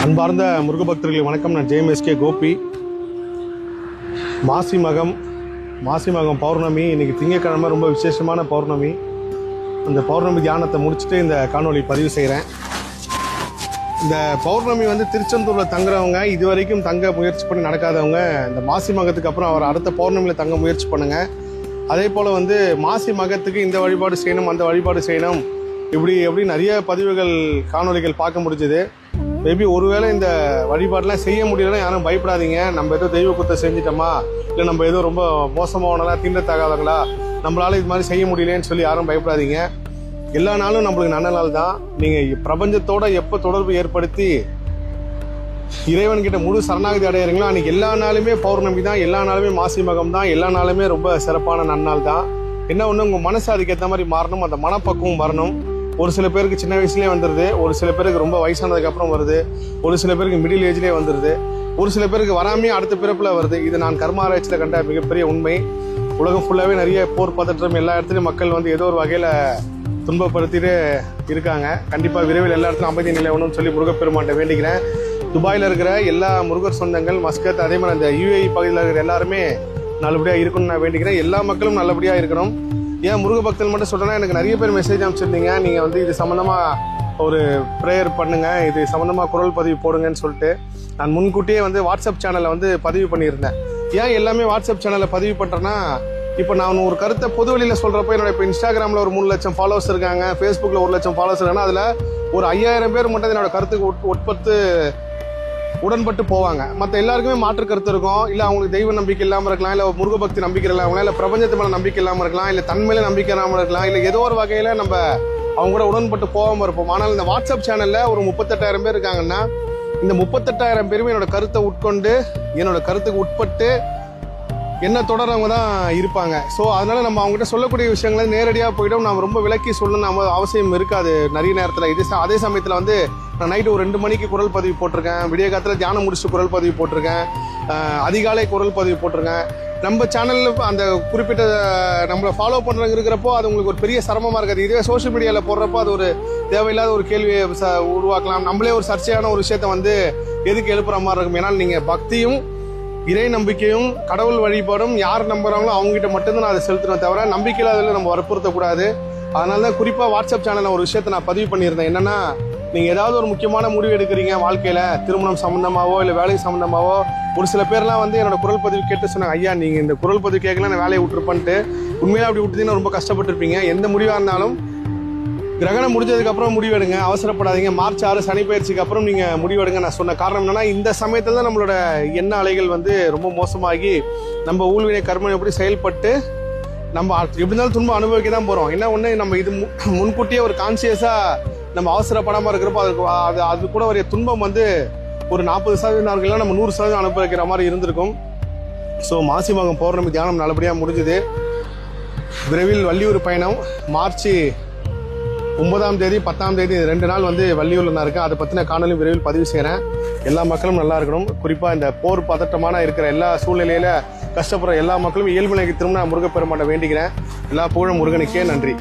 அன்பார்ந்த முருக பக்தர்களுக்கு வணக்கம். நான் ஜேஎம்எஸ்கே கோபி. மாசி மகம் பௌர்ணமி இன்னைக்கு திங்கட்கிழமை, ரொம்ப விசேஷமான பௌர்ணமி. அந்த பௌர்ணமி தியானத்தை முடிச்சுட்டு இந்த காணொலி பதிவு செய்கிறேன். இந்த பௌர்ணமி திருச்செந்தூரில் தங்குறவங்க, இது வரைக்கும் தங்க முயற்சி பண்ணி நடக்காதவங்க இந்த மாசி மகத்துக்கு அப்புறம் அவர் அடுத்த பௌர்ணமியில் தங்க முயற்சி பண்ணுங்க. அதே போல் மாசி மகத்துக்கு இந்த வழிபாடு செய்யணும், அந்த வழிபாடு செய்யணும், இப்படி நிறைய பதிவுகள் காணொலிகள் பார்க்க முடிஞ்சது. மேபி ஒருவேளை இந்த வழிபாடெலாம் செய்ய முடியலன்னா யாரும் பயப்படாதீங்க. நம்ம ஏதோ தெய்வ குத்தை செஞ்சிட்டோமா, இல்லை நம்ம ஏதோ ரொம்ப மோசமானதா, தீண்டத்தகாதங்களா, நம்மளால இது மாதிரி செய்ய முடியலன்னு சொல்லி யாரும் பயப்படாதீங்க. எல்லா நாளும் நம்மளுக்கு நல்ல நாள் தான். நீங்கள் பிரபஞ்சத்தோட எப்போ தொடர்பு ஏற்படுத்தி இறைவன்கிட்ட முழு சரணாகதி அடையிறீங்களோ அன்றைக்கி எல்லா நாளுமே பௌர்ணமி தான், எல்லா நாளுமே மாசி மகம் தான், எல்லா நாளுமே ரொம்ப சிறப்பான நன்னாள் தான். என்ன ஒன்று, உங்கள் மனசு அதுக்கேற்ற மாதிரி மாறணும், அந்த மனப்பக்குவம் வரணும். ஒரு சில பேருக்கு சின்ன வயசுலேயே வந்துடுது, ஒரு சில பேருக்கு ரொம்ப வயசானதுக்கு அப்புறம் வருது, ஒரு சில பேருக்கு மிடில் ஏஜ்லேயே வந்துடுது, ஒரு சில பேருக்கு வராமே அடுத்த பிறப்பில் வருது. இது நான் கர்மாராய்ச்சியில் கண்ட மிகப்பெரிய உண்மை. உலகம் ஃபுல்லாகவே நிறைய போர் பதற்றம், எல்லா இடத்துலையும் மக்கள் ஏதோ ஒரு வகையில் துன்பப்படுத்திட்டு இருக்காங்க. கண்டிப்பாக விரைவில் எல்லா இடத்துலையும் அமைதி நிலவணும்னு சொல்லி முருகப்பெருமான்ட்ட வேண்டிக்கிறேன். துபாயில் இருக்கிற எல்லா முருகர் சொந்தங்கள், மஸ்கத், அதே மாதிரி அந்த UAE பகுதியில் இருக்கிற எல்லாருமே நல்லபடியாக இருக்கணும்னு நான் வேண்டிக்கிறேன். எல்லா மக்களும் நல்லபடியாக இருக்கணும். ஏன் முருக பக்தர்கள் மட்டும் சொல்கிறேன்னா, எனக்கு நிறைய பேர் மெசேஜ் அனுப்பிச்சிருந்தீங்க, நீங்கள் இது சம்மந்தமாக ஒரு ப்ரேயர் பண்ணுங்கள், இது சம்மந்தமாக குரல் பதிவு போடுங்கன்னு சொல்லிட்டு. நான் முன்கூட்டியே வாட்ஸ்அப் சேனலில் பதிவு பண்ணியிருந்தேன். ஏன் எல்லாமே வாட்ஸ்அப் சேனலில் பதிவு பண்ணுறேன்னா, இப்போ நான் ஒரு கருத்தை பொது வெளியில் சொல்கிறப்போ, என்னோட இப்போ இன்ஸ்டாகிராமில் ஒரு 3 லட்சம் ஃபாலோவர்ஸ் இருக்காங்க, ஃபேஸ்புக்கில் 1 லட்சம் ஃபாலோவர்ஸ் இருக்காங்கன்னா, அதில் ஒரு 5000 பேர் மட்டும் என்னோட கருத்துக்கு உடன்பட்டு போவாங்க. மற்ற எல்லாருக்குமே மாற்று கருத்து இருக்கும். இல்லை அவங்களுக்கு தெய்வ நம்பிக்கை இல்லாமல் இருக்கலாம், இல்லை முருக பக்தி நம்பிக்கை இல்லாமல், இல்லை பிரபஞ்சத்து மேலே நம்பிக்கை இல்லாமல் இருக்கலாம், இல்லை தன் மேலே நம்பிக்கை இல்லாமல் இருக்கலாம், இல்லை ஏதோ ஒரு வகையில் நம்ம அவங்க கூட உடன்பட்டு போகாமல் இருப்போம். ஆனால் இந்த வாட்ஸ்அப் சேனலில் ஒரு 38,000 பேர் இருக்காங்கன்னா, இந்த 38,000 பேருமே என்னோட கருத்தை உட்கொண்டு, என்னோட கருத்துக்கு உட்பட்டு என்ன தொடர்றவங்க தான் இருப்பாங்க. ஸோ அதனால நம்ம அவங்ககிட்ட சொல்லக்கூடிய விஷயங்களை நேரடியாக போய்டும், நம்ம ரொம்ப விளக்கி சொல்லணும் நம்ம அவசியம் இருக்காது நிறைய நேரத்தில். அதே சமயத்தில் நான் நைட்டு ஒரு 2 மணிக்கு குரல் பதிவு போட்டிருக்கேன், விடிய காலத்தில் தியானம் முடிச்சுட்டு குரல் பதிவு போட்டிருக்கேன், அதிகாலை குரல் பதிவு போட்டிருக்கேன். நம்ம சேனலில் அந்த குறிப்பிட்ட நம்மளை ஃபாலோ பண்ணுறவங்க இருக்கிறப்போ அது உங்களுக்கு ஒரு பெரிய சிரமமாக இருக்காது. இதுவே சோஷியல் மீடியாவில் போடுறப்போ அது ஒரு தேவையில்லாத ஒரு கேள்வியை உருவாக்கலாம். நம்மளே ஒரு சர்ச்சையான ஒரு விஷயத்தை எதுக்கு எழுப்புற மாதிரி இருக்கும். ஏன்னா நீங்கள் பக்தியும் இறை நம்பிக்கையும் கடவுள் வழிபாடும் யார் நம்புறாங்களோ அவங்ககிட்ட மட்டும்தான் நான் அதை செலுத்தணும், தவிர நம்பிக்கையில் அதில் நம்ம வற்புறுத்தக்கூடாது. அதனால தான் குறிப்பாக வாட்ஸ்அப் சேனலில் ஒரு விஷயத்தை நான் பதிவு பண்ணியிருந்தேன். என்னன்னா, நீங்கள் ஏதாவது ஒரு முக்கியமான முடிவு எடுக்கிறீங்க வாழ்க்கையில், திருமணம் சம்மந்தமாவோ இல்லை வேலை சம்மந்தமாவோ, ஒரு சில பேர்லாம் என்னோட குரல் பதிவு கேட்டு சொன்னாங்க, ஐயா நீங்கள் இந்த குரல் பதிவு கேட்கலாம், நான் வேலையை விட்டுருப்பேன்ட்டு. உண்மையாக அப்படி விட்டுட்டீங்கன்னா ரொம்ப கஷ்டப்பட்டுருப்பீங்க. எந்த முடிவாக இருந்தாலும் கிரகணம் முடிஞ்சதுக்கப்புறம் முடிவெடுங்க, அவசரப்படாதீங்க. மார்ச் 6 சனி பயிற்சிக்கு அப்புறம் நீங்கள் முடிவெடுங்க. நான் சொன்ன காரணம் என்னன்னா, இந்த சமயத்தில் தான் நம்மளோட எண்ண அலைகள் ரொம்ப மோசமாகி நம்ம ஊழ்வினை கர்மம் எப்படி செயல்பட்டு நம்ம எப்படி இருந்தாலும் துன்பம் அனுபவிக்க தான் போகிறோம். என்ன ஒன்று, நம்ம இது முன்கூட்டியே ஒரு கான்சியஸாக நம்ம அவசரப்படாமல் இருக்கிறப்போ அது கூட ஒரு துன்பம் ஒரு 40% நம்ம 100% அனுபவிக்கிற மாதிரி இருந்திருக்கும். ஸோ மாசி மகம் பௌர்ணமி தியானம் நல்லபடியாக முடிஞ்சுது. விரைவில் வள்ளியூர் பயணம் மார்ச் 9ஆம் தேதி 10ஆம் தேதி 2 நாள் வள்ளியூரில் நான் இருக்கேன். அதை பற்றின காணொலி விரைவில் பதிவு செய்கிறேன். எல்லா மக்களும் நல்லா இருக்கணும். குறிப்பாக இந்த போர் பதட்டமான இருக்கிற எல்லா சூழ்நிலையில் கஷ்டப்படுற எல்லா மக்களும் இயல்பு நிலைக்கு திரும்ப நான் முருகப்பெருமானை வேண்டிக்கிறேன். எல்லா புகழும் முருகனுக்கே. நன்றி.